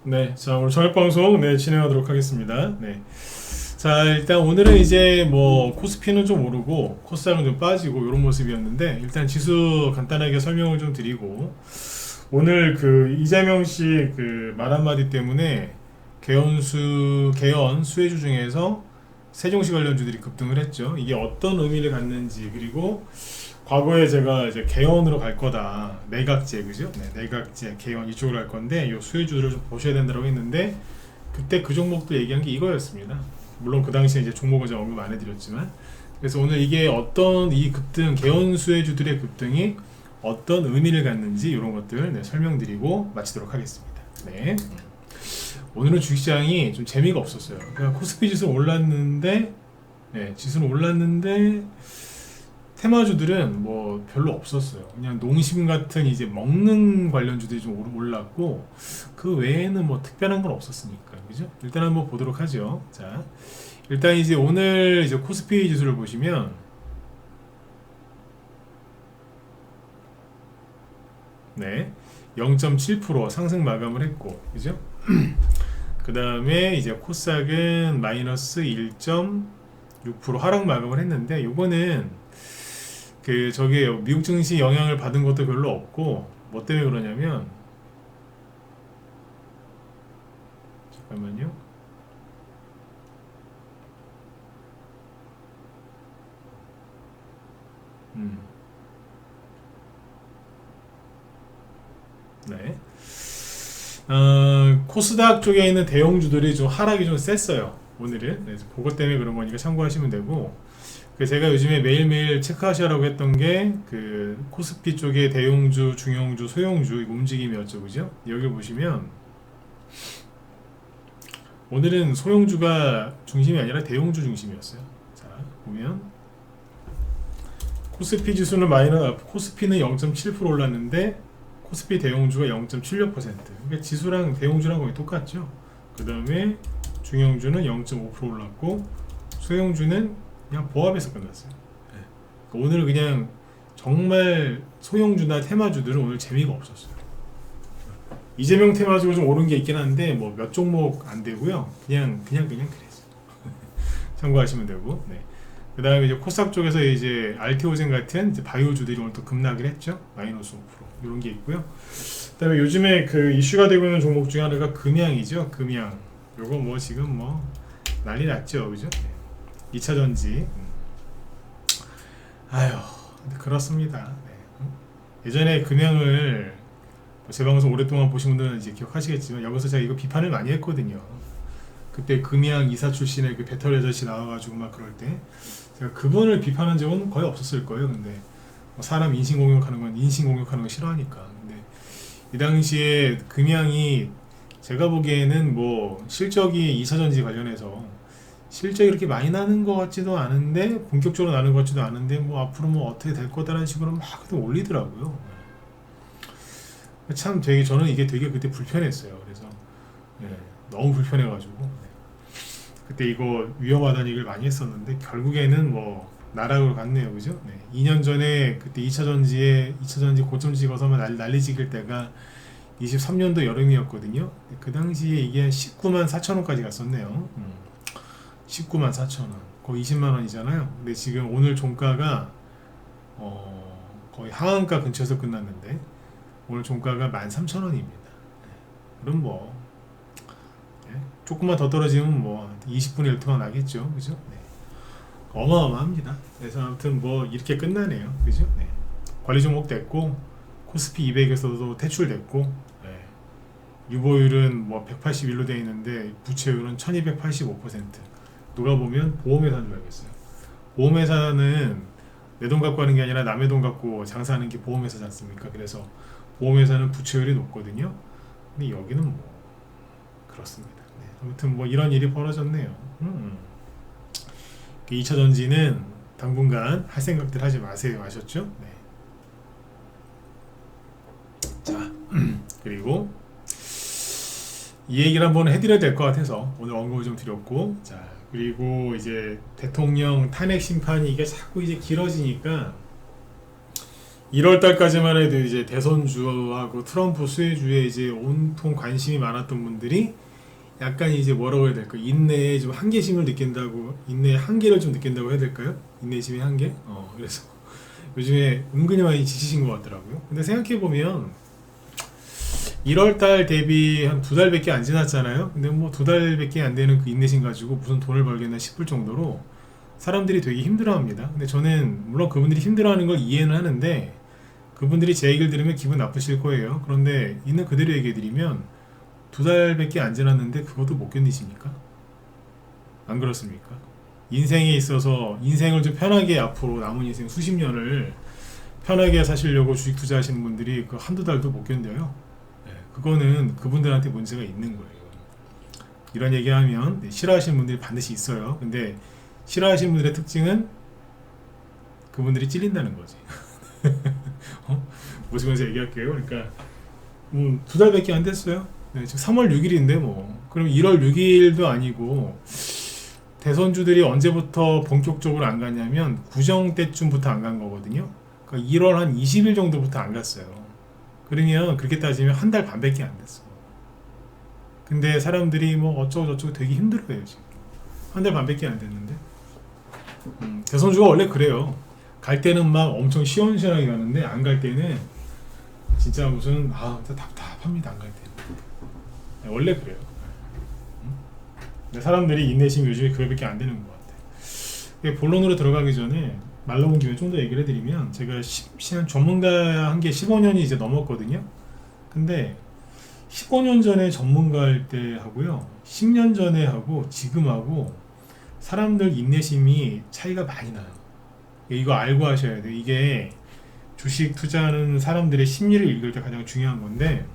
네, 자 오늘 저녁 방송 진행하도록 하겠습니다. 네, 자 일단 오늘은 이제 뭐 코스피는 좀 오르고 코스닥은 좀 빠지고 이런 모습이었는데 일단 지수 간단하게 설명을 좀 드리고 오늘 그 이재명 씨 그 말 한마디 때문에 개연 수혜주 중에서 세종시 관련주들이 급등을 했죠. 이게 어떤 의미를 갖는지 그리고 과거에 제가 이제 개헌으로 갈 거다. 내각제, 그죠? 네, 내각제, 개헌 이쪽으로 갈 건데, 이 수혜주들을 좀 보셔야 된다고 했는데, 그때 그 종목도 얘기한 게 이거였습니다. 물론 그 당시에 이제 종목을 제가 언급 안 해드렸지만, 그래서 오늘 이게 어떤 이 급등, 개헌 수혜주들의 급등이 어떤 의미를 갖는지 이런 것들 설명드리고 마치도록 하겠습니다. 네. 오늘은 주식시장이 좀 재미가 없었어요. 그러니까 코스피 지수는 올랐는데, 지수는 올랐는데, 테마주들은 뭐 별로 없었어요. 그냥 농심 같은 이제 먹는 관련주들이 좀 올랐고 그 외에는 뭐 특별한 건 없었으니까 그죠? 일단 한번 보도록 하죠. 자, 일단 이제 오늘 이제 코스피 지수를 보시면 네, 0.7% 상승 마감을 했고 그죠? 그 다음에 이제 코스닥은 마이너스 1.6% 하락 마감을 했는데 요거는 그 저기 미국 증시 영향을 받은 것도 별로 없고 뭐 때문에 그러냐면 잠깐만요. 음. 네. 코스닥 쪽에 있는 대형주들이 좀 하락이 좀 셌어요. 오늘은. 그래서 그것 때문에 그런 거니까 참고하시면 되고 그 제가 요즘에 매일매일 체크하시라고 했던 게 그 코스피 쪽의 대형주, 중형주, 소형주 움직임이었죠, 그죠? 여기 보시면 오늘은 소형주가 중심이 아니라 대형주 중심이었어요. 자 보면 코스피는 0.7% 올랐는데 코스피 대형주가 0.76%. 그러니까 지수랑 대형주랑 거의 똑같죠. 그 다음에 중형주는 0.5% 올랐고 소형주는 그냥 보합에서 끝났어요. 네. 그러니까 오늘 그냥 정말 소형주나 테마주들은 오늘 재미가 없었어요. 이재명 테마주가 좀 오른 게 있긴 한데 뭐 몇 종목 안 되고요. 그냥 그랬어요. 참고하시면 되고. 네. 그 다음에 이제 코스닥 쪽에서 이제 알테오젠 같은 이제 바이오주들이 오늘 또 급락을 했죠. 마이너스 5% 이런 게 있고요. 그 다음에 요즘에 그 이슈가 되고 있는 종목 중에 하나가 금양이죠. 금양. 요거 뭐 지금 뭐 난리 났죠. 그죠? 2차 전지. 아유, 근데 그렇습니다. 네. 예전에 금양을 제 방송 오랫동안 보신 분들은 이제 기억하시겠지만 여기서 제가 이거 비판을 많이 했거든요. 그때 금양 이사 출신의 그 배터리 아저씨 나와가지고 막 그럴 때 제가 그분을 비판한 적은 거의 없었을 거예요. 근데 뭐 사람 인신공격하는 거 싫어하니까. 근데 이 당시에 금양이 제가 보기에는 뭐 실적이 2차전지 관련해서 실적이 그렇게 많이 나는 것 같지도 않은데 본격적으로 나는 것 같지도 않은데 뭐 앞으로 뭐 어떻게 될 거다라는 식으로 막 올리더라고요. 참 되게 저는 이게 되게 그때 불편했어요. 그래서 네, 너무 불편해가지고 그때 이거 위험하다는 얘기를 많이 했었는데 결국에는 뭐 나락으로 갔네요. 그죠? 네. 2년 전에 그때 2차전지 고점 찍어서만 난리찍을 때가 23년도 여름이었거든요. 그 당시에 이게 19만 4천 원까지 갔었네요. 19만 4천 원. 거의 20만 원이잖아요. 근데 지금 오늘 종가가 거의 하한가 근처에서 끝났는데 오늘 종가가 13,000원입니다. 그럼 뭐 조금만 더 떨어지면 뭐 20분의 1토가 나겠죠. 그죠? 네. 어마어마합니다. 그래서 아무튼 뭐 이렇게 끝나네요. 그죠? 네. 관리 종목 됐고 코스피 200에서도 퇴출됐고 네. 유보율은 뭐 181로 되어 있는데 부채율은 1285%. 누가 보면 보험회사인 줄 알겠어요. 보험회사는 내 돈 갖고 하는 게 아니라 남의 돈 갖고 장사하는 게 보험회사지 않습니까? 그래서 보험회사는 부채율이 높거든요. 근데 여기는 뭐 그렇습니다. 네. 아무튼 뭐 이런 일이 벌어졌네요. 2차 전지는 당분간 할 생각들 하지 마세요. 아셨죠? 네. 자, 그리고 이 얘기를 한번 해드려야 될 것 같아서 오늘 언급을 좀 드렸고, 자, 그리고 이제 대통령 탄핵 심판이 이게 자꾸 이제 길어지니까 1월 달까지만 해도 이제 대선주하고 트럼프 수혜주에 이제 온통 관심이 많았던 분들이 약간 이제 뭐라고 해야 될까? 인내에 좀 한계심을 느낀다고, 인내의 한계를 좀 느낀다고 해야 될까요? 인내심의 한계? 그래서 요즘에 은근히 많이 지치신 것 같더라고요. 근데 생각해보면 1월달 대비 한 2달밖에 안 지났잖아요. 근데 뭐 2달밖에 안 되는 그 인내심 가지고 무슨 돈을 벌겠나 싶을 정도로 사람들이 되게 힘들어합니다. 근데 저는 물론 그분들이 힘들어하는 걸 이해는 하는데 그분들이 제 얘기를 들으면 기분 나쁘실 거예요. 그런데 있는 그대로 얘기해드리면 2달밖에 안 지났는데 그것도 못 견디십니까? 안 그렇습니까? 인생에 있어서 인생을 좀 편하게 앞으로 남은 인생 수십 년을 편하게 사시려고 주식 투자하시는 분들이 그 한두 달도 못 견뎌요. 그거는 그분들한테 문제가 있는 거예요. 이런 얘기하면 싫어하시는 분들이 반드시 있어요. 근데 싫어하시는 분들의 특징은 그분들이 찔린다는 거지. 보시면서 얘기할게요. 그러니까 2달밖에 안 됐어요. 네, 지금 3월 6일인데 뭐 그럼 1월 6일도 아니고 대선주들이 언제부터 본격적으로 안 갔냐면 구정 때쯤부터 안 간 거거든요. 그러니까 1월 한 20일 정도부터 안 갔어요. 그러면 그렇게 따지면 한 달 반밖에 안 됐어. 근데 사람들이 뭐 어쩌고 저쩌고 되게 힘들어요 지금. 한 달 반밖에 안 됐는데. 대선주가 원래 그래요. 갈 때는 막 엄청 시원시원하게 가는데 안 갈 때는 진짜 무슨 진짜 답답합니다. 안 갈 때는. 원래 그래요. 근데 사람들이 인내심이 요즘에 그거밖에 안 되는 것 같아요. 본론으로 들어가기 전에 말 나온 김에 좀 더 얘기를 해드리면 제가 전문가 한 게 15년이 이제 넘었거든요. 근데 15년 전에 전문가일 때 하고요 10년 전에 하고 지금하고 사람들 인내심이 차이가 많이 나요. 이거 알고 하셔야 돼요. 이게 주식 투자하는 사람들의 심리를 읽을 때 가장 중요한 건데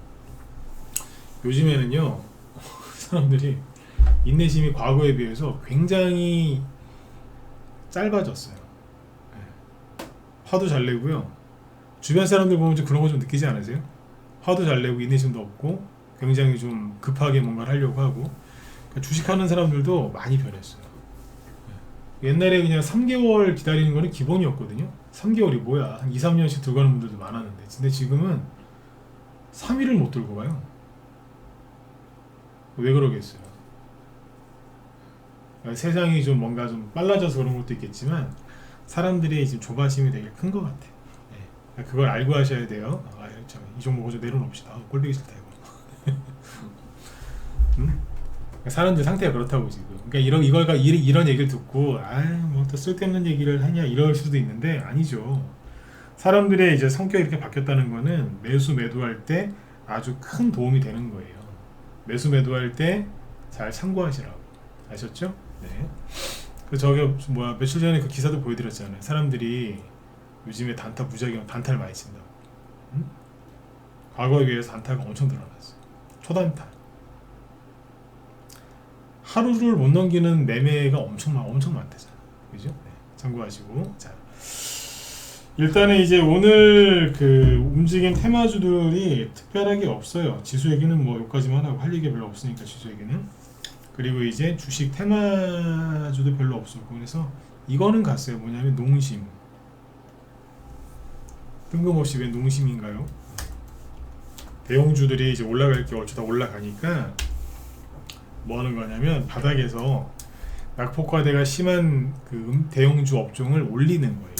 요즘에는요 사람들이 인내심이 과거에 비해서 굉장히 짧아졌어요. 화도 잘 내고요. 주변 사람들 보면 좀 그런 거 좀 느끼지 않으세요? 화도 잘 내고 인내심도 없고 굉장히 좀 급하게 뭔가를 하려고 하고 그러니까 주식하는 사람들도 많이 변했어요. 옛날에 그냥 3개월 기다리는 거는 기본이었거든요. 3개월이 뭐야? 한 2, 3년씩 들고 가는 분들도 많았는데 근데 지금은 3일을 못 들고 가요. 왜 그러겠어요? 세상이 좀 뭔가 좀 빨라져서 그런 것도 있겠지만 사람들이 지금 조바심이 되게 큰 것 같아요. 그걸 알고 하셔야 돼요. 이 종목을 좀 내려놓읍시다. 꼴보기 싫다 이거. 사람들 상태가 그렇다고 지금. 그러니까 이런 얘기를 듣고 뭐 또 쓸데없는 얘기를 하냐 이럴 수도 있는데 아니죠. 사람들의 이제 성격이 이렇게 바뀌었다는 거는 매수 매도할 때 아주 큰 도움이 되는 거예요. 매수 매도할 때 잘 참고하시라고. 아셨죠? 네. 며칠 전에 그 기사도 보여드렸잖아요. 사람들이 요즘에 단타를 많이 친다고. 과거에 비해서 단타가 엄청 늘어났어요. 초단타. 하루를 못 넘기는 매매가 엄청 많대잖아. 그죠? 네. 참고하시고. 자. 일단은 이제 오늘 그 움직인 테마주들이 특별하게 없어요. 지수 얘기는 뭐 여기까지만 하고 할 얘기가 별로 없으니까 지수 얘기는. 그리고 이제 주식 테마주도 별로 없었고 그래서 이거는 갔어요. 뭐냐면 농심. 뜬금없이 왜 농심인가요? 대형주들이 이제 올라갈 게 어쩌다 올라가니까 뭐 하는 거냐면 바닥에서 낙폭과대가 심한 그 대형주 업종을 올리는 거예요.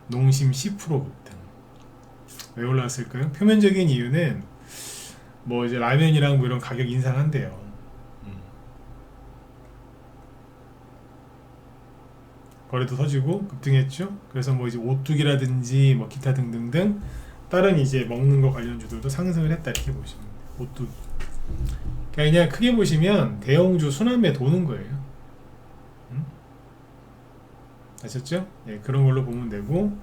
농심 10% 급등. 왜 올랐을까요? 표면적인 이유는 뭐 이제 라면이랑 뭐 이런 가격 인상한대요. 거래도 터지고 급등했죠. 그래서 뭐 이제 오뚜기라든지 뭐 기타 등등등 다른 이제 먹는 거 관련주들도 상승을 했다 이렇게 보시면 돼요. 오뚜기. 그냥 크게 보시면 대형주 순환매 도는 거예요. 아셨죠? 네, 그런 걸로 보면 되고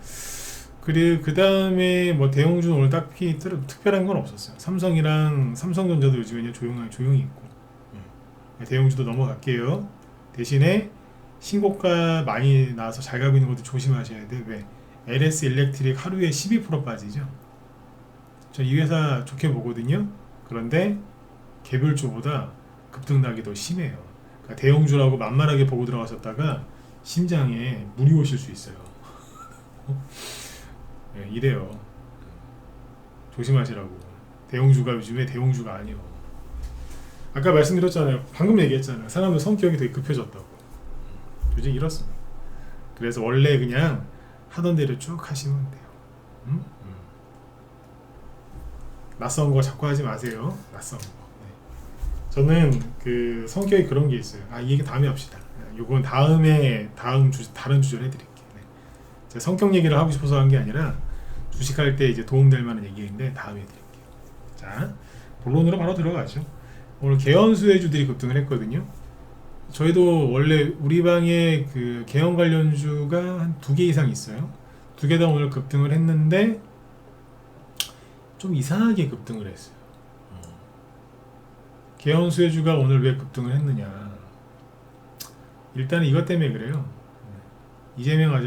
그리고 그 다음에 뭐 대형주는 오늘 딱히 특별한 건 없었어요. 삼성전자도 요즘에 조용히 있고 대형주도 넘어갈게요. 대신에 신고가 많이 나와서 잘 가고 있는 것도 조심하셔야 돼. 왜? LS 일렉트릭 하루에 12% 빠지죠. 저 이 회사 좋게 보거든요. 그런데 개별주보다 급등락이 더 심해요. 그러니까 대형주라고 만만하게 보고 들어가셨다가 심장에 물이 오실 수 있어요. 예, 이래요. 조심하시라고. 대형주가 요즘에 대형주가 아니요. 아까 말씀드렸잖아요. 방금 얘기했잖아요. 사람들 성격이 되게 급해졌다고. 요즘 이렇습니다. 그래서 원래 그냥 하던 대로 쭉 하시면 돼요. 음? 낯선 거 자꾸 하지 마세요. 낯선 거. 네. 저는 그 성격이 그런 게 있어요. 이 얘기 다음에 합시다. 요건 다음에 다른 주제로 해드릴게요. 네. 제가 성격 얘기를 하고 싶어서 한 게 아니라 주식할 때 이제 도움될 만한 얘기인데 다음에 해드릴게요. 자, 본론으로 바로 들어가죠. 오늘 개연수혜주들이 급등을 했거든요. 저희도 원래 우리 방에 그 개연 관련주가 한 2개 이상 있어요. 2개 다 오늘 급등을 했는데 좀 이상하게 급등을 했어요. 개연 수혜주가 오늘 왜 급등을 했느냐? 일단은 이것 때문에 그래요. 이재명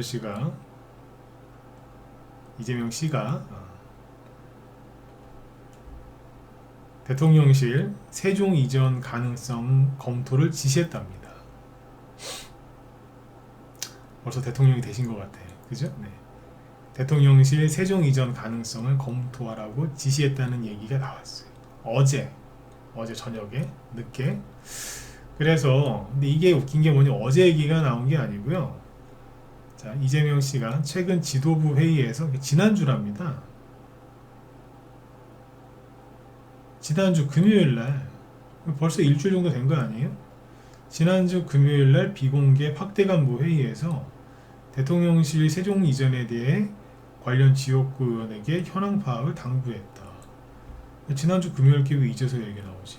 씨가 대통령실 세종 이전 가능성 검토를 지시했답니다. 벌써 대통령이 되신 것 같아요. 그죠? 네. 대통령실 세종 이전 가능성을 검토하라고 지시했다는 얘기가 나왔어요. 어제 저녁에 늦게. 그래서 근데 이게 웃긴 게 뭐냐, 어제 얘기가 나온 게 아니고요. 자, 이재명 씨가 최근 지도부 회의에서 지난주랍니다. 지난주 금요일날 벌써 일주일 정도 된 거 아니에요? 지난주 금요일날 비공개 확대간부 회의에서 대통령실 세종 이전에 대해 관련 지역구 의원에게 현황 파악을 당부했다. 지난주 금요일 게 왜 이제서 얘기 나오지?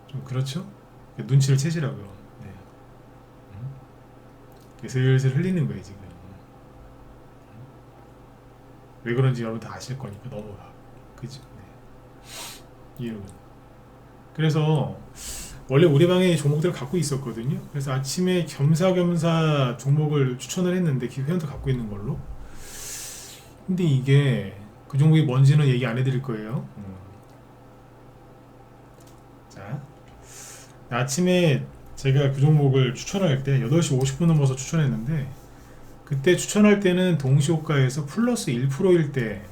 좀 그렇죠? 눈치를 채시라고요. 네. 슬슬 흘리는 거예요 지금. 왜 그런지 여러분 다 아실 거니까 넘어가. 그죠? 네. 이유는. 그래서 원래 우리 방에 종목들을 갖고 있었거든요. 그래서 아침에 겸사겸사 종목을 추천을 했는데 회원도 갖고 있는 걸로. 근데 이게 그 종목이 뭔지는 얘기 안 해드릴 거예요. 자, 아침에 제가 그 종목을 추천할 때 8시 50분 넘어서 추천했는데, 그때 추천할 때는 동시호가에서 플러스 1%일 때,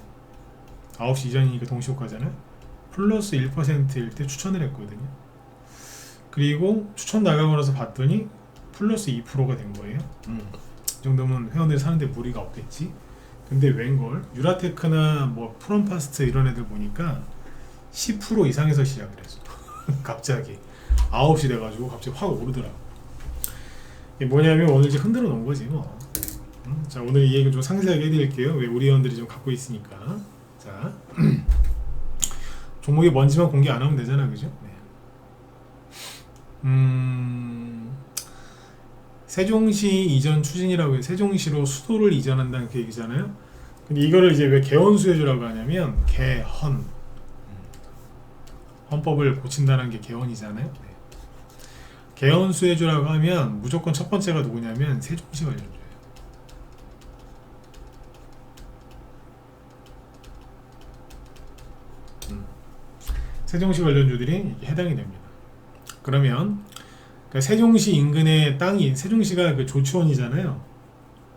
9시 이전이니까 동시호가잖아요. 플러스 1%일 때 추천을 했거든요. 그리고 추천 나가고 나서 봤더니 플러스 2%가 된 거예요. 이 정도면 회원들이 사는데 무리가 없겠지. 근데 웬걸 유라테크나 뭐 프롬파스트 이런 애들 보니까 10% 이상에서 시작을 했어. 갑자기 9시 돼가지고 갑자기 확 오르더라고. 이게 뭐냐면 오늘 이제 흔들어 놓은 거지 뭐. 자, 오늘 이 얘기 좀 상세하게 해드릴게요. 왜 우리 회원들이 좀 갖고 있으니까. 자, 종목이 뭔지만 공개 안 하면 되잖아, 그죠? 네. 세종시 이전 추진이라고 해요. 세종시로 수도를 이전한다는 그 얘기잖아요. 근데 이거를 이제 왜 개헌수혜주라고 하냐면 개헌, 헌법을 고친다는 게 개헌이잖아요. 네. 개헌수혜주라고 하면 무조건 첫 번째가 누구냐면 세종시 관련주예요. 세종시 관련주들이 해당이 됩니다. 그러면 그러니까 세종시 인근의 땅이, 세종시가 그 조치원이잖아요.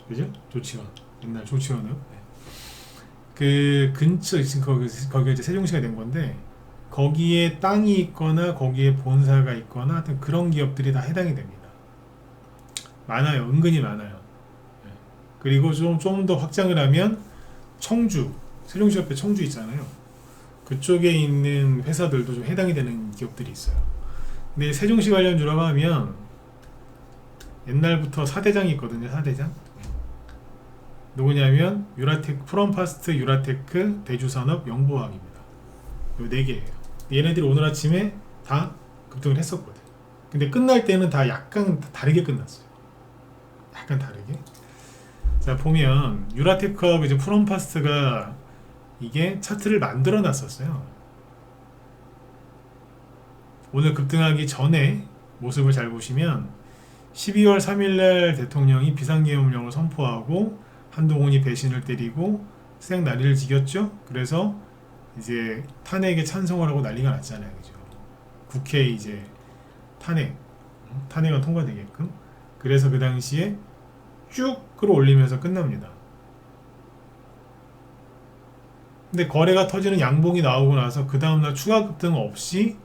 그죠? 조치원. 옛날 조치원은. 네. 그 근처, 지금 거기가 이제 세종시가 된 건데, 거기에 땅이 있거나 거기에 본사가 있거나 하여튼 그런 기업들이 다 해당이 됩니다. 많아요. 은근히 많아요. 네. 그리고 좀 더 확장을 하면 청주, 세종시 옆에 청주 있잖아요. 그쪽에 있는 회사들도 좀 해당이 되는 기업들이 있어요. 근데 세종시 관련주라고 하면 옛날부터 4대장이 있거든요. 4대장. 누구냐면 유라테크, 프롬파스트, 유라테크, 대주산업, 영보화학입니다. 요 4개예요. 얘네들이 오늘 아침에 다 급등을 했었거든. 근데 끝날 때는 다 약간 다르게 끝났어요. 약간 다르게. 자, 보면 유라테크하고 이제 프롬파스트가 이게 차트를 만들어 놨었어요. 오늘 급등하기 전에 모습을 잘 보시면 12월 3일날 대통령이 비상계엄령을 선포하고 한동훈이 배신을 때리고 생난리를 지겼죠. 그래서 이제 탄핵에 찬성을 하고 난리가 났잖아요. 그죠? 국회에 이제 탄핵은 통과되게끔. 그래서 그 당시에 쭉 끌어올리면서 끝납니다. 근데 거래가 터지는 양봉이 나오고 나서 그 다음날 추가 급등 없이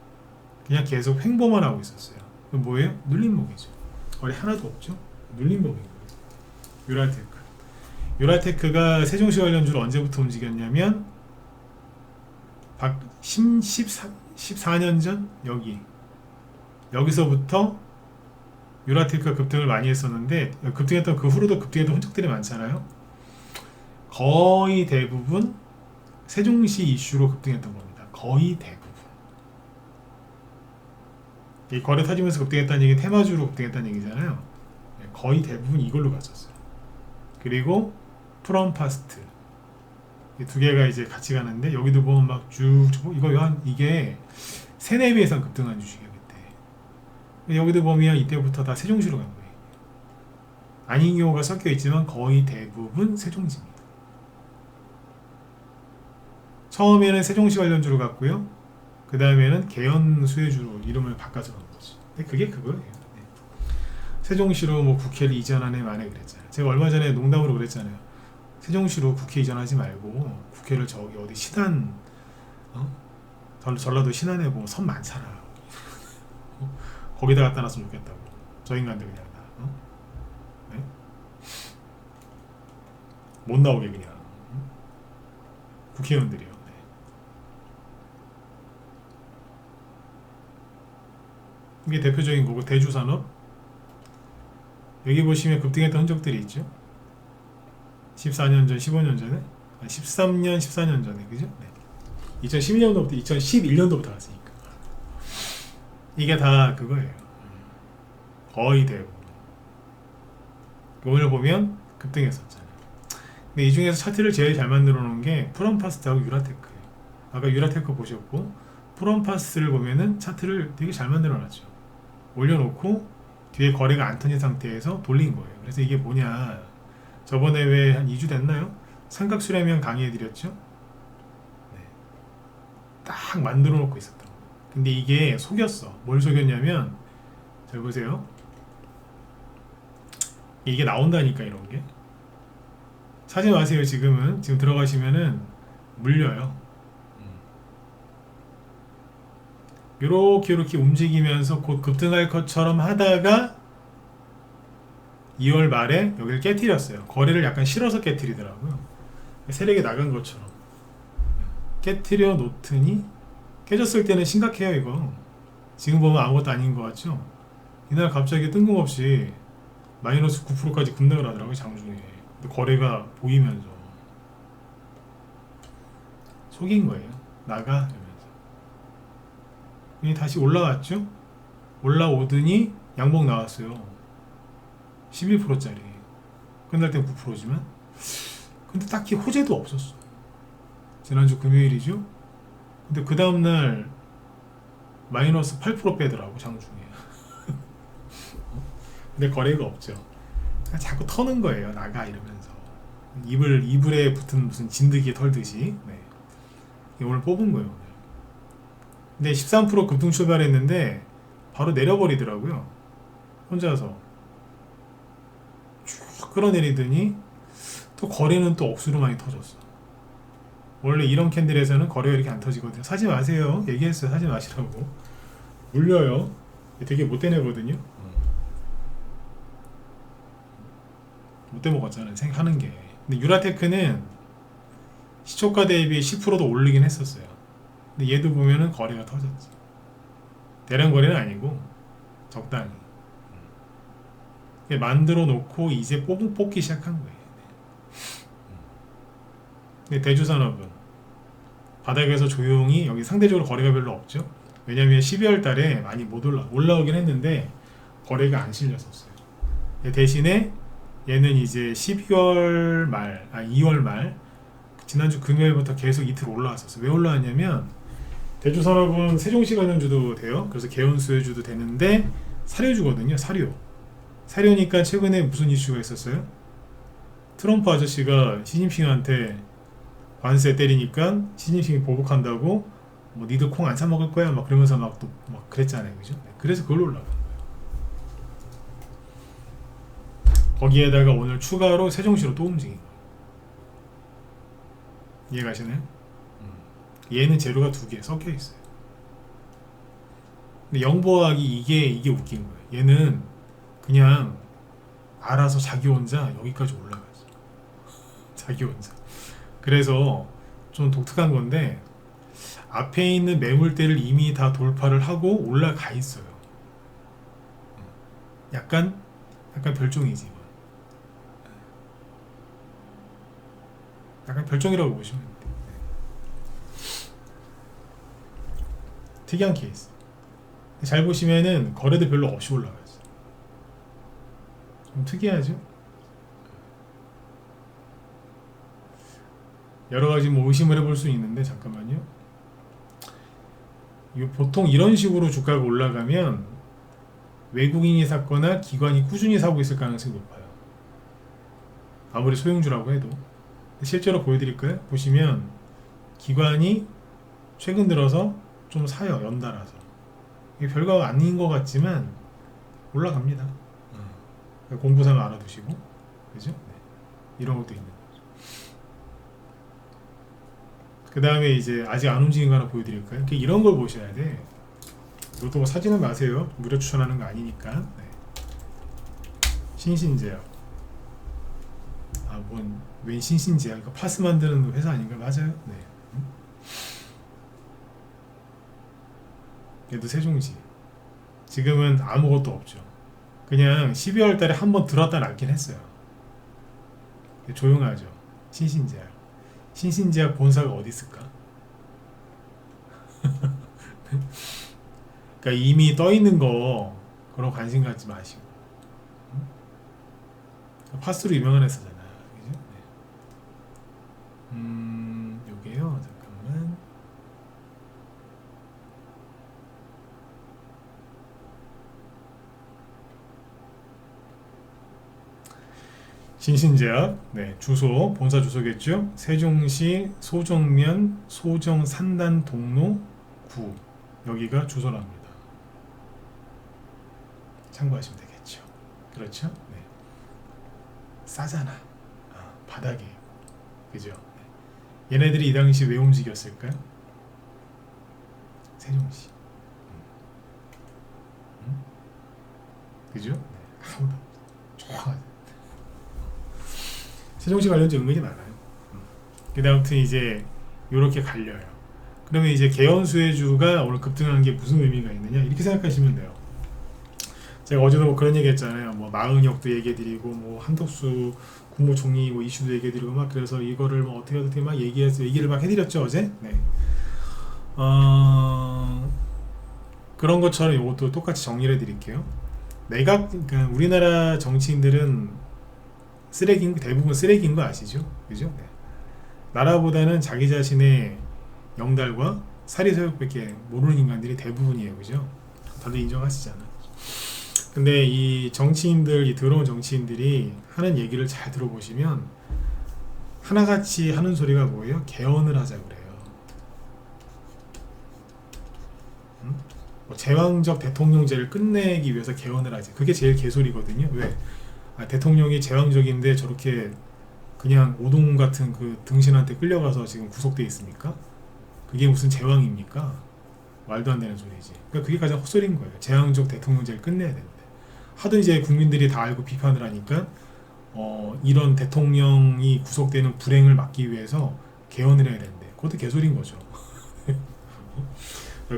그냥 계속 횡보만 하고 있었어요. 그럼 뭐예요? 눌림목이죠. 거래 하나도 없죠. 눌림목인 거예요. 유라테크. 유라테크가 세종시 관련주로 언제부터 움직였냐면 14년 전 여기서부터 유라테크가 급등을 많이 했었는데, 급등했던 그 후로도 급등했던 흔적들이 많잖아요. 거의 대부분 세종시 이슈로 급등했던 겁니다. 거의 대부분. 이 거래 터지면서 급등했다는 얘기는 테마주로 급등했다는 얘기잖아요. 거의 대부분 이걸로 갔었어요. 그리고 프롬파스트, 이 두 개가 이제 같이 가는데, 여기도 보면 막 쭉 이게 3-4배 이상 급등한 주식이에요 그때. 여기도 보면 이때부터 다 세종시로 간 거예요. 아닌 경우가 섞여 있지만 거의 대부분 세종시입니다. 처음에는 세종시 관련주로 갔고요. 그 다음에는 개연 수혜주로 이름을 바꿔서 간 거죠. 근데 그게 그거예요. 네. 세종시로 뭐 국회를 이전하네 마네 그랬잖아요. 제가 얼마 전에 농담으로 그랬잖아요. 세종시로 국회 이전하지 말고 국회를 저기 어디 신안, 전라도 신안에 뭐 선 많잖아. 거기다 갖다 놨으면 좋겠다고. 저 인간들 그냥 다. 네? 못 나오게 그냥. 국회의원들이요. 네. 이게 대표적인 거고, 대주산업. 여기 보시면 급등했던 흔적들이 있죠. 14년 전, 15년 전에, 13년, 14년 전에, 그죠? 네. 2011년도부터 2011년도부터 갔으니까. 이게 다 그거예요. 거의 대부분. 오늘 보면 급등했었잖아요. 근데 이 중에서 차트를 제일 잘 만들어 놓은 게 프롬파스트하고 유라테크예요. 아까 유라테크 보셨고, 프롬파스를 보면은 차트를 되게 잘 만들어 놨죠. 올려놓고 뒤에 거래가 안 터진 상태에서 돌린 거예요. 그래서 이게 뭐냐, 저번에 왜 한 2주 됐나요? 삼각수렴형 강의해드렸죠? 네. 딱 만들어 놓고 있었던 거예요. 근데 이게 속였어. 뭘 속였냐면, 잘 보세요. 이게 나온다니까, 이런 게. 사지 마세요. 지금 들어가시면은 물려요. 요렇게 움직이면서 곧 급등할 것처럼 하다가 2월 말에 여기를 깨트렸어요. 거래를 약간 실어서 깨트리더라고요. 세력이 나간 것처럼 깨트려 놓더니 깨졌을 때는 심각해요. 이거 지금 보면 아무것도 아닌 것 같죠? 이날 갑자기 뜬금없이 마이너스 9%까지 급락을 하더라고요. 장중에. 근데 거래가 보이면서 속인 거예요. 나가 이러면서. 다시 올라왔죠? 올라오더니 양봉 나왔어요. 11%짜리. 끝날 땐 9%지만. 근데 딱히 호재도 없었어. 지난주 금요일이죠? 근데 그 다음날 마이너스 8% 빼더라고, 장중에. 근데 거래가 없죠. 자꾸 터는 거예요. 나가 이러면서. 이불에 붙은 무슨 진드기 털듯이. 네. 오늘 뽑은 거예요. 오늘. 근데 13% 급등 출발했는데 바로 내려버리더라고요. 혼자서 쭉 끌어내리더니 또 거래는 또 억수로 많이 터졌어. 원래 이런 캔들에서는 거래가 이렇게 안 터지거든요. 사지 마세요. 얘기했어요. 사지 마시라고. 물려요. 되게 못된 애거든요. 못돼 먹었잖아요. 생각하는 게. 근데 유라테크는 시초가 대비 10%도 오르긴 했었어요. 근데 얘도 보면은 거래가 터졌지. 대량 거래는 아니고 적당히. 만들어 놓고 이제 뽑기 시작한 거예요. 근데 대주산업은 바닥에서 조용히, 여기 상대적으로 거래가 별로 없죠. 왜냐면 12월 달에 많이 못 올라오긴 했는데 거래가 안 실렸었어요. 대신에 얘는 이제 12월 말, 2월 말, 지난주 금요일부터 계속 이틀 올라왔었어요. 왜 올라왔냐면, 대주산업은 세종시 관련주도 돼요. 그래서 개연수혜주도 되는데 사료주거든요. 사료니까 최근에 무슨 이슈가 있었어요? 트럼프 아저씨가 시진핑한테 관세 때리니까 시진핑이 보복한다고, 뭐 니들 콩 안 사 먹을 거야 막 그러면서 막 그랬잖아요. 그죠? 그래서 그걸로 올라간 거예요. 거기에다가 오늘 추가로 세종시로 또 움직인 거예요. 이해가시나요? 얘는 재료가 두 개 섞여 있어요. 근데 영보학이 이게 웃긴 거예요. 얘는 그냥 알아서 자기 혼자 여기까지 올라갔어. 자기 혼자. 그래서 좀 독특한 건데 앞에 있는 매물대를 이미 다 돌파를 하고 올라가 있어요. 약간 별종이지. 약간 별종이라고 보시면 돼요. 특이한 케이스. 잘 보시면은 거래도 별로 없이 올라가요. 좀 특이하죠? 여러 가지 뭐 의심을 해볼 수 있는데 잠깐만요. 보통 이런 식으로 주가가 올라가면 외국인이 샀거나 기관이 꾸준히 사고 있을 가능성이 높아요. 아무리 소형주라고 해도. 실제로 보여드릴까요? 보시면 기관이 최근 들어서 좀 사요. 연달아서. 이게 별거 아닌 것 같지만 올라갑니다. 공부상 알아두시고, 그죠? 네. 이런 것도 있는 거죠. 그 다음에 이제 아직 안 움직인 거 하나 보여드릴까요? 이런 걸 보셔야 돼. 이것도 뭐 사지는 마세요. 무료 추천하는 거 아니니까. 네. 신신제약. 웬 신신제약? 이거 파스 만드는 회사 아닌가? 맞아요? 네. 얘도 세종시. 지금은 아무것도 없죠. 그냥 12월 달에 한번 들었다 놨긴 했어요. 조용하죠. 신신제약. 신신제약 본사가 어디 있을까? 그러니까 이미 떠 있는 거 그런 관심 갖지 마시고. 파스로 유명한 회사잖아. 그죠? 네. 요게요. 잠깐만. 신신제약, 네, 주소, 본사 주소겠죠? 세종시 소정면 소정산단 동로 9 여기가 주소랍니다. 참고하시면 되겠죠. 그렇죠? 네. 싸잖아. 바닥에. 그죠? 네. 얘네들이 이 당시 왜 움직였을까요? 세종시. 그죠? 네. 아무도 좋아하죠. 세종시 관련주 은근히 많아요. 그다음부터 이제 이렇게 갈려요. 그러면 이제 개연수혜주가 오늘 급등한 게 무슨 의미가 있느냐 이렇게 생각하시면 돼요. 제가 어제도 뭐 그런 얘기 했잖아요. 뭐 마은혁도 얘기해드리고 뭐 한덕수 국무총리 뭐 이슈도 얘기해드리고 막 그래서 이거를 뭐 어떻게 막 얘기를 막 해드렸죠 어제. 네. 그런 것처럼 이것도 똑같이 정리를 해드릴게요. 그러니까 우리나라 정치인들은 대부분 쓰레기인 거 아시죠? 그죠? 네. 나라보다는 자기 자신의 영달과 사리사욕밖에 모르는 인간들이 대부분이에요. 그죠? 다들 인정하시잖아. 근데 이 정치인들, 이 더러운 정치인들이 하는 얘기를 잘 들어보시면 하나같이 하는 소리가 뭐예요? 개헌을 하자 그래요. 뭐 제왕적 대통령제를 끝내기 위해서 개헌을 하지. 그게 제일 개소리거든요. 왜? 대통령이 제왕적인데 저렇게 그냥 오동 같은 그 등신한테 끌려가서 지금 구속돼 있습니까? 그게 무슨 제왕입니까? 말도 안 되는 소리지. 그러니까 그게 가장 헛소리인 거예요. 제왕적 대통령제를 끝내야 되는데 하도 이제 국민들이 다 알고 비판을 하니까 이런 대통령이 구속되는 불행을 막기 위해서 개헌을 해야 되는데 그것도 개소리인 거죠.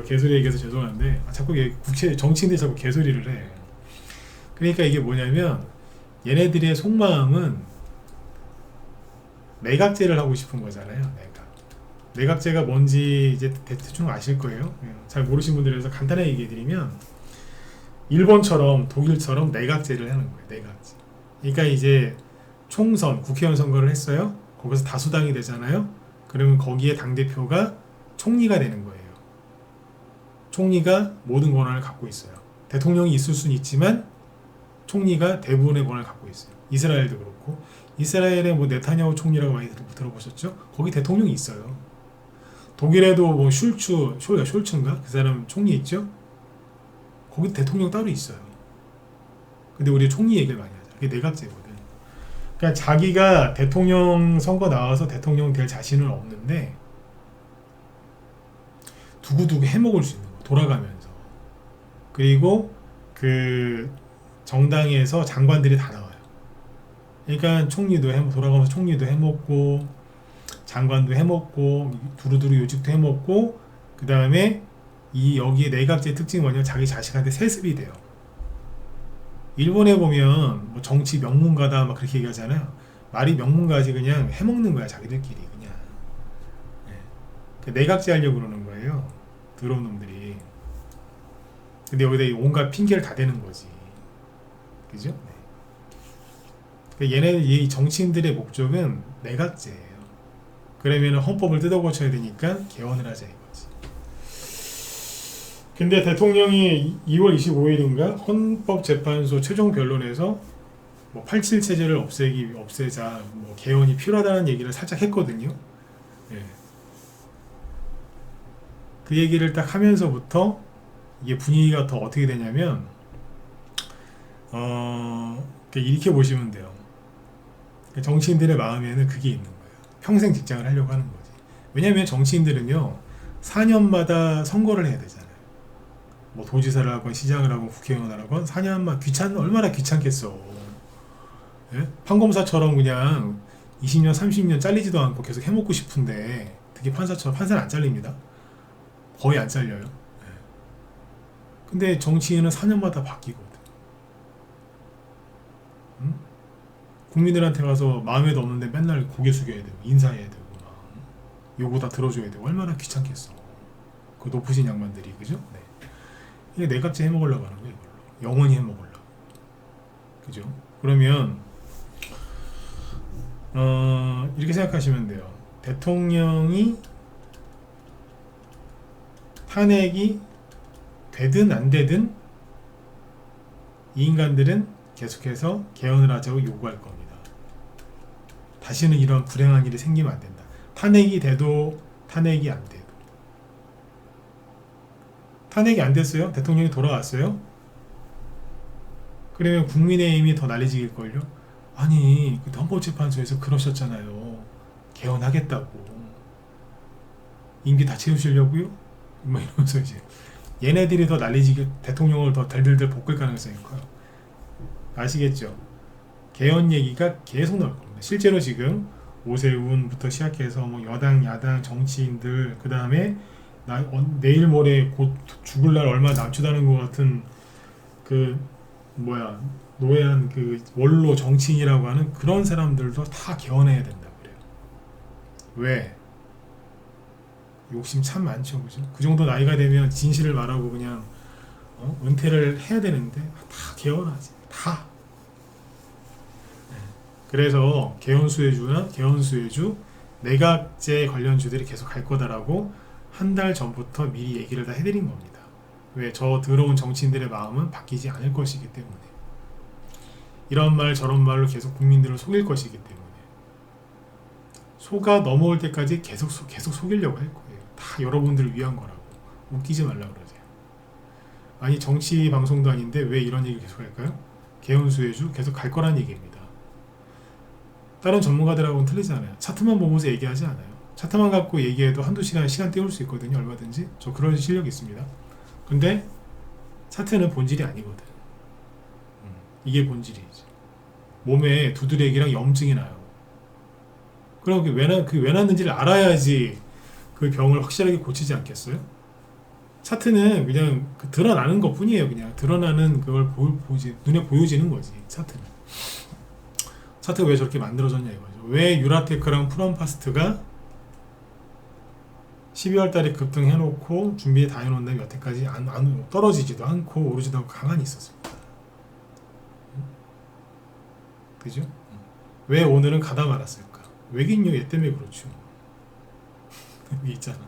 개소리 얘기해서 죄송한데 자꾸 정치인들이 자꾸 개소리를 해. 그러니까 이게 뭐냐면 얘네들의 속마음은 내각제를 하고 싶은 거잖아요. 내각제가 뭔지 이제 대충 아실 거예요. 잘 모르신 분들에 대해서 간단하게 얘기해드리면 일본처럼 독일처럼 내각제를 하는 거예요. 내각제. 그러니까 이제 총선, 국회의원 선거를 했어요. 거기서 다수당이 되잖아요. 그러면 거기에 당대표가 총리가 되는 거예요. 총리가 모든 권한을 갖고 있어요. 대통령이 있을 수는 있지만 총리가 대부분의 권한을 갖고 있어요. 이스라엘도 그렇고 이스라엘의 뭐 네타냐후 총리라고 많이 들어보셨죠? 거기 대통령이 있어요. 독일에도 뭐 숄츠인가? 그 사람 총리 있죠? 거기 대통령 따로 있어요. 근데 우리 총리 얘기를 많이 하죠. 그게 내각제거든. 그러니까 자기가 대통령 선거 나와서 대통령 될 자신은 없는데 두고두고 해먹을 수 있는 거 돌아가면서. 그리고 그 정당에서 장관들이 다 나와요. 그러니까 총리도 돌아가면서 총리도 해먹고 장관도 해먹고 두루두루 요직도 해먹고 그 다음에 이 여기에 내각제 특징이 뭐냐면 자기 자식한테 세습이 돼요. 일본에 보면 뭐 정치 명문가다 막 그렇게 얘기하잖아요. 말이 명문가지 그냥 해먹는 거야 자기들끼리 그냥. 네. 내각제 하려고 그러는 거예요. 더러운 놈들이. 근데 여기다 온갖 핑계를 다 대는 거지. 그죠? 네. 그러니까 얘네들 이 정치인들의 목적은 내각제예요. 그러면 헌법을 뜯어 고쳐야 되니까 개헌을 하자 이거지. 근데 대통령이 2월 25일인가 헌법재판소 최종 변론에서 뭐 87 체제를 없애자 뭐 개헌이 필요하다는 얘기를 살짝 했거든요. 예. 그 얘기를 딱 하면서부터 이게 분위기가 더 어떻게 되냐면 이렇게 보시면 돼요. 정치인들의 마음에는 그게 있는 거예요. 평생 직장을 하려고 하는 거지. 왜냐하면 정치인들은요 4년마다 선거를 해야 되잖아요. 뭐 도지사를 하건 시장을 하건 국회의원을 하건 4년만 얼마나 귀찮겠어. 예? 판검사처럼 그냥 20년 30년 잘리지도 않고 계속 해먹고 싶은데 그게 판사처럼 판사는 안 잘립니다. 거의 안 잘려요. 예. 근데 정치인은 4년마다 바뀌거든. 응? 국민들한테 가서 마음에도 없는데 맨날 고개 숙여야 되고 인사해야 되고 막 요구 다 들어줘야 되고 얼마나 귀찮겠어. 그 높으신 양반들이 그죠? 네. 이게 내각제 해먹으려고 하는 거예요. 이걸로. 영원히 해먹으려고. 그죠? 그러면 이렇게 생각하시면 돼요. 대통령이 탄핵이 되든 안 되든 이 인간들은 계속해서 개헌을 하자고 요구할 겁니다. 다시는 이런 불행한 일이 생기면 안 된다. 탄핵이 돼도 탄핵이 안 돼도. 탄핵이 안 됐어요? 대통령이 돌아왔어요? 그러면 국민의힘이 더 난리지길걸요? 아니 그 헌법재판소에서 그러셨잖아요. 개헌하겠다고. 임기 다 채우시려고요? 막 이러면서 이제 얘네들이 더 난리지게 대통령을 더 덜덜덜 볶을 가능성이 커요. 아시겠죠? 개헌 얘기가 계속 나올 겁니다. 실제로 지금 오세훈부터 시작해서 뭐 여당, 야당, 정치인들 그 다음에 내일 모레 곧 죽을 날 얼마 남지도 않은 것 같은 그 노예한 그 원로 정치인이라고 하는 그런 사람들도 다 개헌해야 된다고 그래요. 왜? 욕심 참 많죠, 그죠? 그 정도 나이가 되면 진실을 말하고 그냥 은퇴를 해야 되는데 다 개헌하지, 다. 네. 그래서 개헌수혜주, 내각제 관련주들이 계속 갈 거다라고 한 달 전부터 미리 얘기를 다 해드린 겁니다. 왜? 저 더러운 정치인들의 마음은 바뀌지 않을 것이기 때문에. 이런 말 저런 말로 계속 국민들을 속일 것이기 때문에. 속아 넘어올 때까지 계속 속이려고 할 거예요. 다 여러분들을 위한 거라고. 웃기지 말라고 그러세요. 아니 정치 방송도 아닌데 왜 이런 얘기 계속 할까요? 개헌수혜주 계속 갈 거란 얘기입니다. 다른 전문가들하고는 틀리잖아요. 차트만 보면서 얘기하지 않아요. 차트만 갖고 얘기해도 한두 시간 때울 수 있거든요. 얼마든지. 저 그런 실력이 있습니다. 근데 차트는 본질이 아니거든. 이게 본질이지. 몸에 두드레기랑 염증이 나요. 그럼 왜 났는지를 알아야지 그 병을 확실하게 고치지 않겠어요? 차트는 그냥 드러나는 것 뿐이에요. 그냥 드러나는 그걸 눈에 보여지는 거지. 차트는. 차트가 왜 저렇게 만들어졌냐 이거죠. 왜 유라테크랑 프롬파스트가 12월 달에 급등해놓고 준비에 다 해놓은 다음에 여태까지 안 떨어지지도 않고 오르지도 않고 가만히 있었습니다. 그죠? 왜 오늘은 가다 말았을까? 왜긴요? 얘 때문에 그렇죠. 여기 있잖아.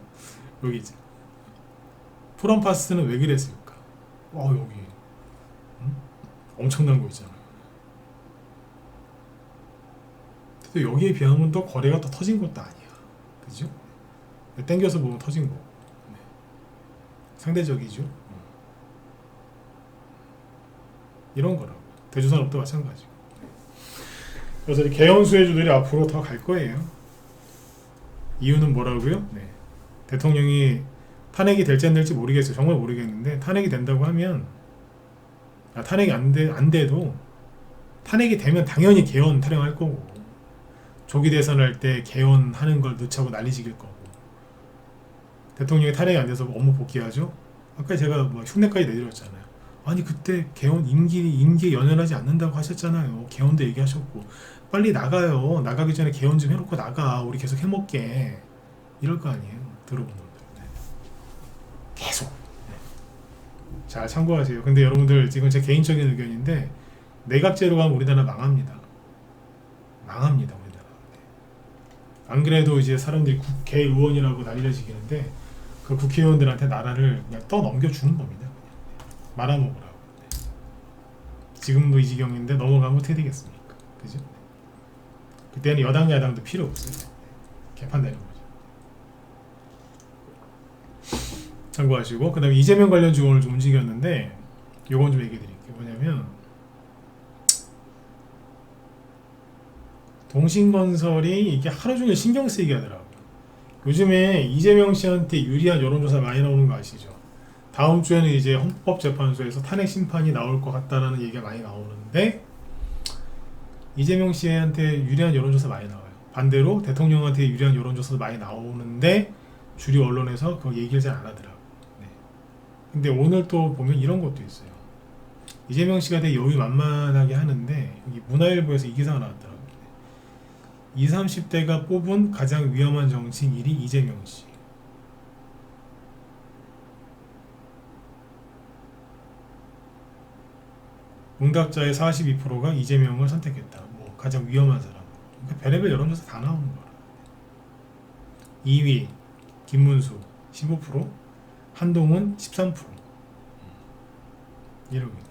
여기 있잖아. 프롬파스트는 왜 그랬을까? 여기 엄청난 거 있잖아요. 근데 여기에 비하면 또 거래가 또 터진 것도 아니야. 그죠? 땡겨서 보면 터진 거. 네. 상대적이죠. 이런 거라고. 대주산업도 마찬가지고. 그래서 이 개헌수혜주들이 앞으로 더 갈 거예요. 이유는 뭐라고요? 네. 대통령이 탄핵이 될지 안 될지 모르겠어요. 정말 모르겠는데 탄핵이 된다고 하면 탄핵이 안 돼도 탄핵이 되면 당연히 개헌 타령할 거고 조기 대선할 때 개헌하는 걸 늦추고 난리지길 거고 대통령이 탄핵이 안 돼서 업무 복귀하죠. 아까 제가 뭐 흉내까지 내드렸잖아요. 아니 그때 개헌 임기 연연하지 않는다고 하셨잖아요. 개헌도 얘기하셨고 빨리 나가요. 나가기 전에 개헌 좀 해놓고 나가. 우리 계속 해먹게. 이럴 거 아니에요. 들어본 놈들. 네. 계속. 네. 잘 참고하세요. 근데 여러분들 지금 제 개인적인 의견인데 내각제로 가면 우리나라 망합니다. 망합니다. 우리나라. 네. 안 그래도 이제 사람들이 국회의원이라고 난리를 지기는데 그 국회의원들한테 나라를 그냥 떠넘겨주는 겁니다. 그냥. 말아먹으라고. 네. 지금도 이 지경인데 넘어가면 어떻게 되겠습니까? 그죠? 네. 그때는 여당 야당도 필요 없어요. 개판되는 거죠. 참고하시고 그 다음에 이재명 관련주 오늘 좀 움직였는데 요건 좀 얘기해 드릴게요. 뭐냐면 동신건설이 이게 하루 종일 신경 쓰이게 하더라고요. 요즘에 이재명 씨한테 유리한 여론조사 많이 나오는 거 아시죠? 다음 주에는 이제 헌법재판소에서 탄핵 심판이 나올 것 같다라는 얘기가 많이 나오는데 이재명 씨한테 유리한 여론조사 많이 나와요. 반대로 대통령한테 유리한 여론조사도 많이 나오는데 주류 언론에서 그 얘기를 잘 안 하더라고요. 네. 근데 오늘 또 보면 이런 것도 있어요. 이재명 씨가 되게 여유 만만하게 하는데 여기 문화일보에서 이 기사가 나왔더라고요. 20, 30대가 뽑은 가장 위험한 정치인 1위 이재명 씨. 응답자의 42%가 이재명을 선택했다. 뭐 가장 위험한 사람. 그러니까 별의별 여론조사 다 나오는 거라. 2위 김문수 15%, 한동훈 13%. 이러고 있네.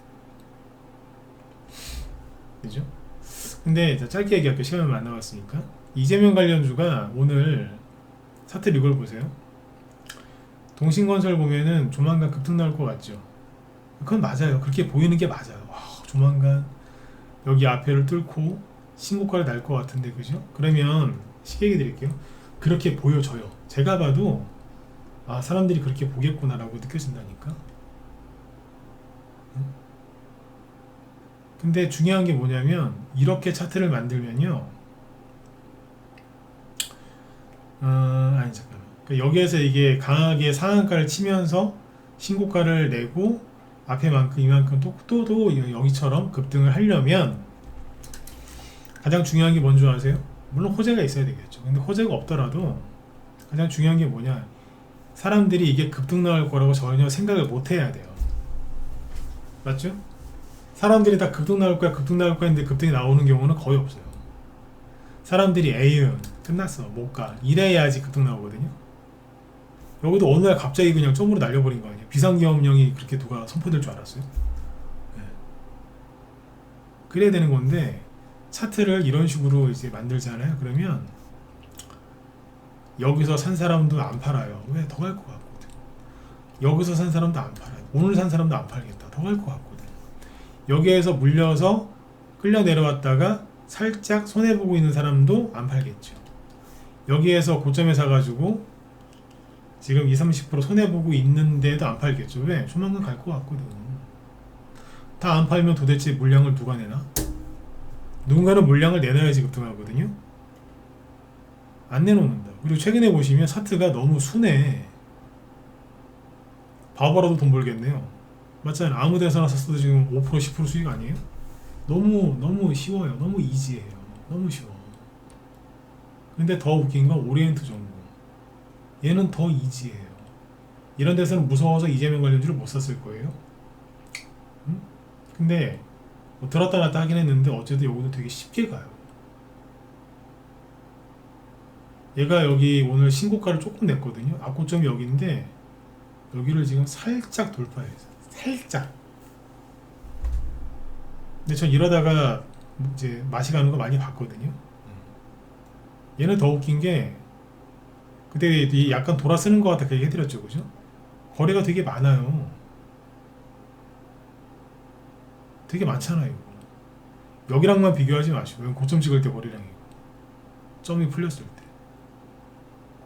그죠? 근데 짧게 얘기할게요. 시간을 안 남았으니까. 이재명 관련주가 오늘 사틀 이걸 보세요. 동신건설 보면은 조만간 급등 나올 것 같죠? 그건 맞아요. 그렇게 보이는 게 맞아요. 와, 조만간 여기 앞에를 뚫고 신고가를 날 것 같은데, 그죠? 그러면 쉽게 얘기 드릴게요. 그렇게 보여져요. 제가 봐도 아, 사람들이 그렇게 보겠구나라고 느껴진다니까. 근데 중요한 게 뭐냐면 이렇게 차트를 만들면요. 아니 잠깐만. 그러니까 여기에서 이게 강하게 상한가를 치면서 신고가를 내고 앞에만큼 이만큼 또 여기처럼 급등을 하려면 가장 중요한 게 뭔지 아세요? 물론 호재가 있어야 되겠죠. 근데 호재가 없더라도 가장 중요한 게 뭐냐? 사람들이 이게 급등 나올 거라고 전혀 생각을 못 해야 돼요. 맞죠? 사람들이 다 급등 나올 거야 했는데 급등이 나오는 경우는 거의 없어요. 사람들이 에휴 끝났어 못 가 이래야지 급등 나오거든요. 여기도 어느 날 갑자기 그냥 점으로 날려버린 거 아니에요. 비상계엄령이 그렇게 누가 선포될 줄 알았어요? 네. 그래야 되는 건데 차트를 이런 식으로 이제 만들잖아요. 그러면 여기서 산 사람도 안 팔아요. 왜? 더 갈 것 같거든. 여기서 산 사람도 안 팔아요. 오늘 산 사람도 안 팔겠다. 더 갈 것 같거든. 여기에서 물려서 끌려 내려왔다가 살짝 손해보고 있는 사람도 안 팔겠죠. 여기에서 고점에 사가지고 지금 20, 30% 손해보고 있는데도 안 팔겠죠. 왜? 조만간 갈 것 같거든. 다 안 팔면 도대체 물량을 누가 내나? 누군가는 물량을 내놔야지 급등하거든요. 안 내놓는다. 그리고 최근에 보시면 차트가 너무 순해. 바보라도 돈 벌겠네요. 맞잖아요. 아무 데서나 샀어도 지금 5% 10% 수익 아니에요? 너무 쉬워요. 너무 이지해요. 너무 쉬워. 근데 더 웃긴 건 오리엔트 정보. 얘는 더 이지해요. 이런 데서는 무서워서 이재명 관련주를 못 샀을 거예요. 응? 근데 뭐 들었다 놨다 하긴 했는데 어쨌든 여기도 되게 쉽게 가요. 얘가 여기 오늘 신고가를 조금 냈거든요. 앞고점이 여기인데 여기를 지금 살짝 돌파했어요. 살짝. 근데 전 이러다가 이제 맛이 가는 거 많이 봤거든요. 얘는 더 웃긴 게 그때 약간 돌아 쓰는 것 같다 그 얘기 해드렸죠, 그죠? 거래가 되게 많아요. 되게 많잖아요. 여기랑만 비교하지 마시고 고점 찍을 때 거래량이고 점이 풀렸을 때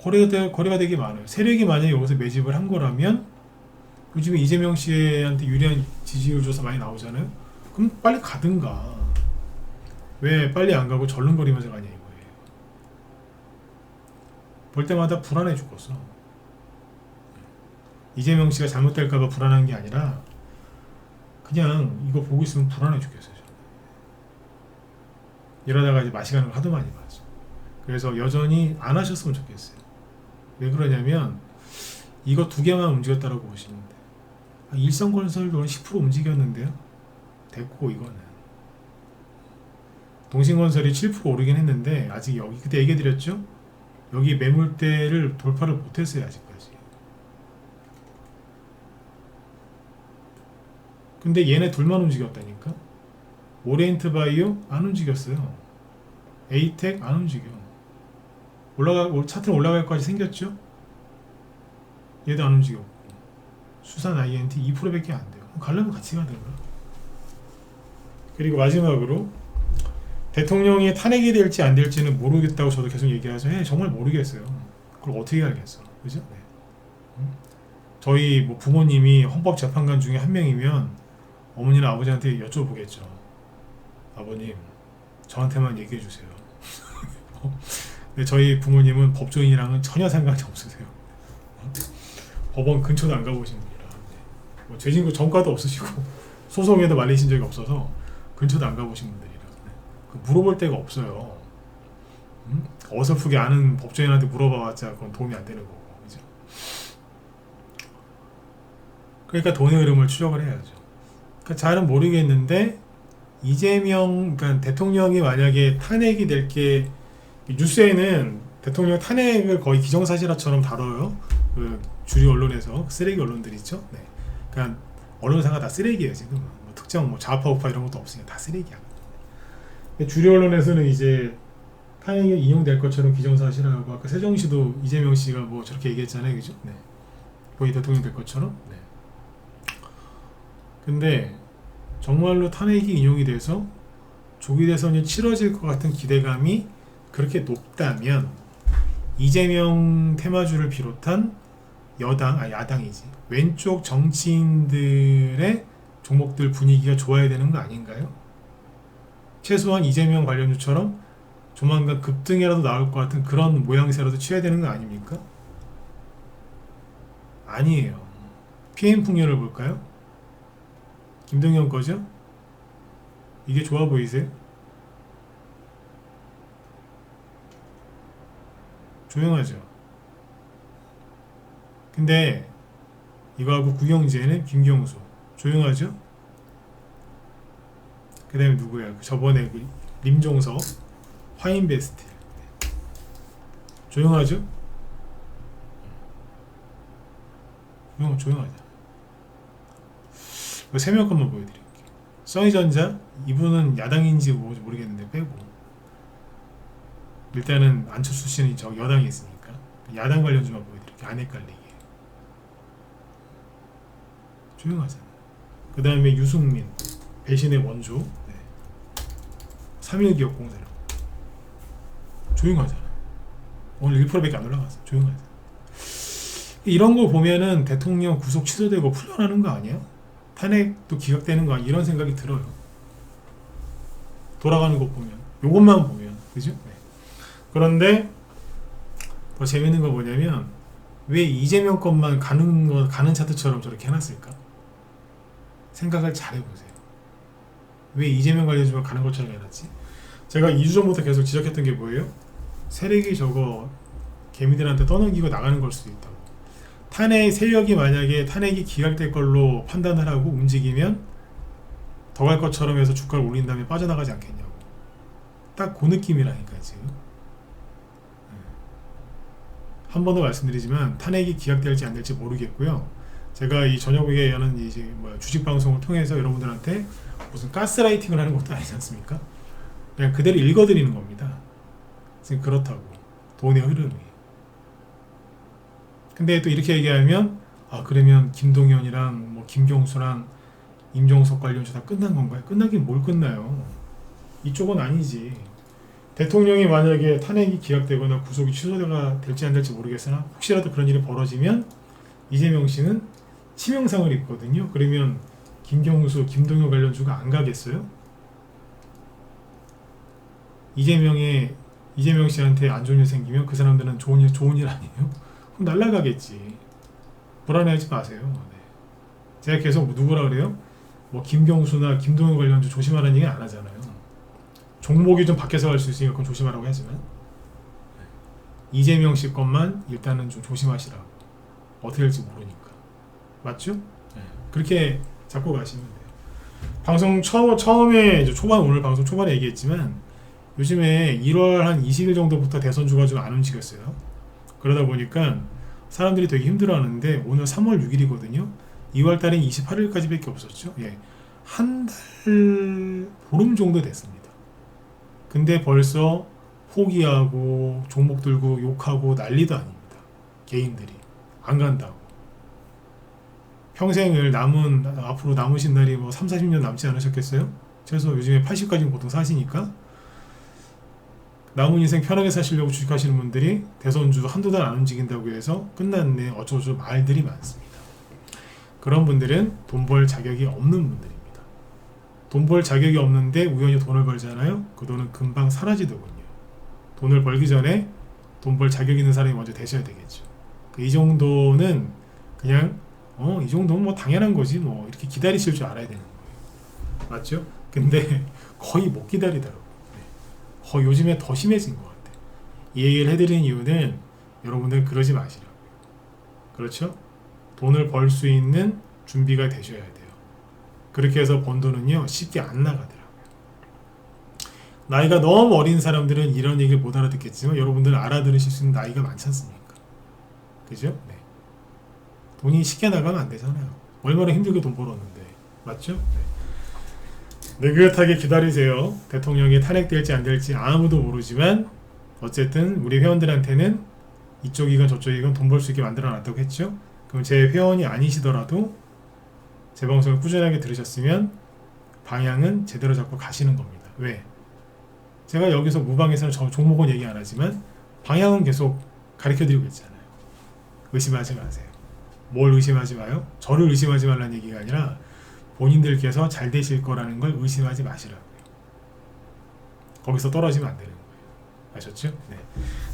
거래가 되게 많아요. 세력이 만약에 여기서 매집을 한 거라면 요즘에 이재명 씨한테 유리한 지지율 조사 많이 나오잖아요. 그럼 빨리 가든가. 왜 빨리 안 가고 절름거리면서 가냐 이거예요. 볼 때마다 불안해 죽겠어. 이재명 씨가 잘못될까봐 불안한 게 아니라 그냥 이거 보고 있으면 불안해 죽겠어요. 저는. 이러다가 이제 마시가는 걸 하도 많이 봤어. 그래서 여전히 안 하셨으면 좋겠어요. 왜 그러냐면 이거 두 개만 움직였다라고 보시면 돼요. 일성건설도 10% 움직였는데요. 됐고 이거는 동신건설이 7% 오르긴 했는데 아직 여기 그때 얘기해드렸죠? 여기 매물대를 돌파를 못했어요 아직까지. 근데 얘네 둘만 움직였다니까. 오리엔트 바이오 안 움직였어요. 에이텍 안 움직여. 차트는 올라갈 것까지 생겼죠? 얘도 안 움직였고 수산 INT 2%밖에 안 돼요. 가려면 같이 가든가. 그리고 마지막으로 대통령이 탄핵이 될지 안 될지는 모르겠다고 저도 계속 얘기하죠. 정말 모르겠어요. 그걸 어떻게 알겠어, 그죠? 네. 저희 뭐 부모님이 헌법재판관 중에 한 명이면 어머니나 아버지한테 여쭤보겠죠. 아버님, 저한테만 얘기해 주세요. 근데 저희 부모님은 법조인이랑은 전혀 상관이 없으세요. 법원 근처도 안 가보신 분이라. 뭐 죄진구 전과도 없으시고 소송에도 말리신 적이 없어서 근처도 안 가보신 분들이라. 물어볼 데가 없어요. 어설프게 아는 법조인한테 물어봐봤자 그건 도움이 안 되는 거고, 그죠? 그러니까 돈의 흐름을 추적을 해야죠. 그러니까 잘은 모르겠는데 이재명, 그러니까 대통령이 만약에 탄핵이 될 게 뉴스에는 대통령 탄핵을 거의 기정사실화처럼 다뤄요. 그 주류 언론에서 쓰레기 언론들 있죠. 네. 그러니까 언론사가 다 쓰레기예요 지금. 뭐 특정 뭐 좌파 우파 이런 것도 없으니까 다 쓰레기야. 주류 언론에서는 이제 탄핵이 인용될 것처럼 기정사실화하고 아까 세종시도 이재명 씨가 뭐 저렇게 얘기했잖아요, 그죠? 네. 거의 대통령 될 것처럼. 네. 근데 정말로 탄핵이 인용이 돼서 조기 대선이 치러질 것 같은 기대감이 그렇게 높다면 이재명 테마주를 비롯한 야당이지 왼쪽 정치인들의 종목들 분위기가 좋아야 되는 거 아닌가요? 최소한 이재명 관련주처럼 조만간 급등이라도 나올 것 같은 그런 모양새라도 취해야 되는 거 아닙니까? 아니에요. PM 풍년을 볼까요? 김동연 거죠? 이게 좋아 보이세요? 조용하죠. 근데 이거하고 구경제는 김경수 조용하죠. 그 다음에 누구야? 저번에 그 림종석 화인베스트 조용하죠. 조용하죠. 세 명 것만 보여드릴게요. 써니전자 이분은 야당인지 모르겠는데 빼고 일단은 안철수 씨는 저 여당에 있으니까 야당 관련주만 보여드릴게요. 안 헷갈리게. 조용하잖아. 그 다음에 유승민 배신의 원조. 네. 3.1기업공사로 조용하잖아. 오늘 1%밖에 안 올라갔어. 조용하잖아. 이런 거 보면은 대통령 구속 취소되고 풀려나는 거 아니야? 탄핵도 기각되는 거 아니야? 이런 생각이 들어요. 돌아가는 거 보면 요것만 보면 그죠? 네. 그런데 더 재밌는 거 뭐냐면 왜 이재명 것만 가는 차트처럼 저렇게 해놨을까? 생각을 잘 해보세요. 왜 이재명 관련주만 가는 것처럼 해놨지? 제가 2주 전부터 계속 지적했던 게 뭐예요? 세력이 저거 개미들한테 떠넘기고 나가는 걸 수도 있다고. 탄핵 세력이 만약에 탄핵이 기각될 걸로 판단을 하고 움직이면 더 갈 것처럼 해서 주가를 올린 다음에 빠져나가지 않겠냐고. 딱 그 느낌이라니까 지금. 한 번 더 말씀드리지만 탄핵이 기각될지 안 될지 모르겠고요. 제가 이 저녁에 하는 이제 주식 방송을 통해서 여러분들한테 무슨 가스라이팅을 하는 것도 아니지 않습니까? 그냥 그대로 읽어드리는 겁니다. 지금 그렇다고 돈의 흐름이. 근데 또 이렇게 얘기하면 그러면 김동연이랑 뭐 김경수랑 임종석 관련주 다 끝난 건가요? 끝나긴 뭘 끝나요? 이쪽은 아니지. 대통령이 만약에 탄핵이 기각되거나 구속이 취소가 될지 안 될지 모르겠으나 혹시라도 그런 일이 벌어지면 이재명 씨는 치명상을 입거든요. 그러면 김경수, 김동연 관련주가 안 가겠어요? 이재명 씨한테 안 좋은 일 생기면 그 사람들은 좋은 일 아니에요? 그럼 날라가겠지. 불안해하지 마세요. 네. 제가 계속 누구라 그래요? 뭐 김경수나 김동연 관련주 조심하라는 얘기 안 하잖아요. 종목이 좀 바뀌어서 갈 수 있으니까 그건 조심하라고 하지만 이재명 씨 것만 일단은 좀 조심하시라고. 어떻게 될지 모르니까. 맞죠? 네. 그렇게 잡고 가시면 돼요. 방송 처음에 이제 오늘 방송 초반에 얘기했지만 요즘에 1월 한 20일 정도부터 대선주가 좀 안 움직였어요. 그러다 보니까 사람들이 되게 힘들어하는데 오늘 3월 6일이거든요. 2월 달엔 28일까지밖에 없었죠. 예. 한 달 보름 정도 됐습니다. 근데 벌써 포기하고 종목 들고 욕하고 난리도 아닙니다. 개인들이 안 간다고. 평생을 앞으로 남으신 날이 뭐 3, 40년 남지 않으셨겠어요? 그래서 요즘에 80까지 보통 사시니까 남은 인생 편하게 사시려고 주식하시는 분들이 대선주 한두 달 안 움직인다고 해서 끝났네 어쩌고저쩌고 말들이 많습니다. 그런 분들은 돈 벌 자격이 없는 분들입니다. 돈 벌 자격이 없는데 우연히 돈을 벌잖아요. 그 돈은 금방 사라지더군요. 돈을 벌기 전에 돈 벌 자격 있는 사람이 먼저 되셔야 되겠죠. 이 정도는 그냥 이 정도면 뭐 당연한 거지 뭐 이렇게 기다리실 줄 알아야 되는 거예요. 맞죠? 근데 거의 못 기다리더라고요. 거의 요즘에 더 심해진 것 같아요. 이 얘기를 해드리는 이유는 여러분들 그러지 마시라고요. 그렇죠? 돈을 벌 수 있는 준비가 되셔야 돼요. 그렇게 해서 번 돈은요 쉽게 안 나가더라고요. 나이가 너무 어린 사람들은 이런 얘기를 못 알아듣겠지만 여러분들은 알아들으실 수 있는 나이가 많지 않습니까? 그죠? 네. 돈이 쉽게 나가면 안 되잖아요. 얼마나 힘들게 돈 벌었는데. 맞죠? 네. 느긋하게 기다리세요. 대통령이 탄핵될지 안 될지 아무도 모르지만 어쨌든 우리 회원들한테는 이쪽이건 저쪽이건 돈 벌 수 있게 만들어 놨다고 했죠. 그럼 제 회원이 아니시더라도 제 방송을 꾸준하게 들으셨으면 방향은 제대로 잡고 가시는 겁니다. 왜? 제가 여기서 무방에서는 종목은 얘기 안 하지만 방향은 계속 가르쳐드리고 있잖아요. 의심하지 마세요. 뭘 의심하지 마요? 저를 의심하지 말라는 얘기가 아니라 본인들께서 잘 되실 거라는 걸 의심하지 마시라고요. 거기서 떨어지면 안 되는 거예요. 아셨죠? 네.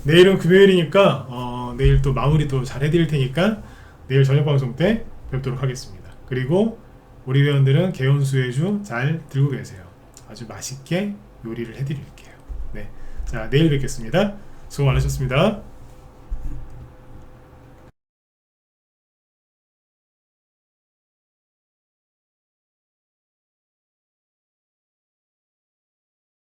내일은 금요일이니까 내일 또 마무리 또 잘 해드릴 테니까 내일 저녁 방송 때 뵙도록 하겠습니다. 그리고 우리 회원들은 개운수혜주 잘 들고 계세요. 아주 맛있게 요리를 해드릴게요. 네. 자, 내일 뵙겠습니다. 수고 많으셨습니다.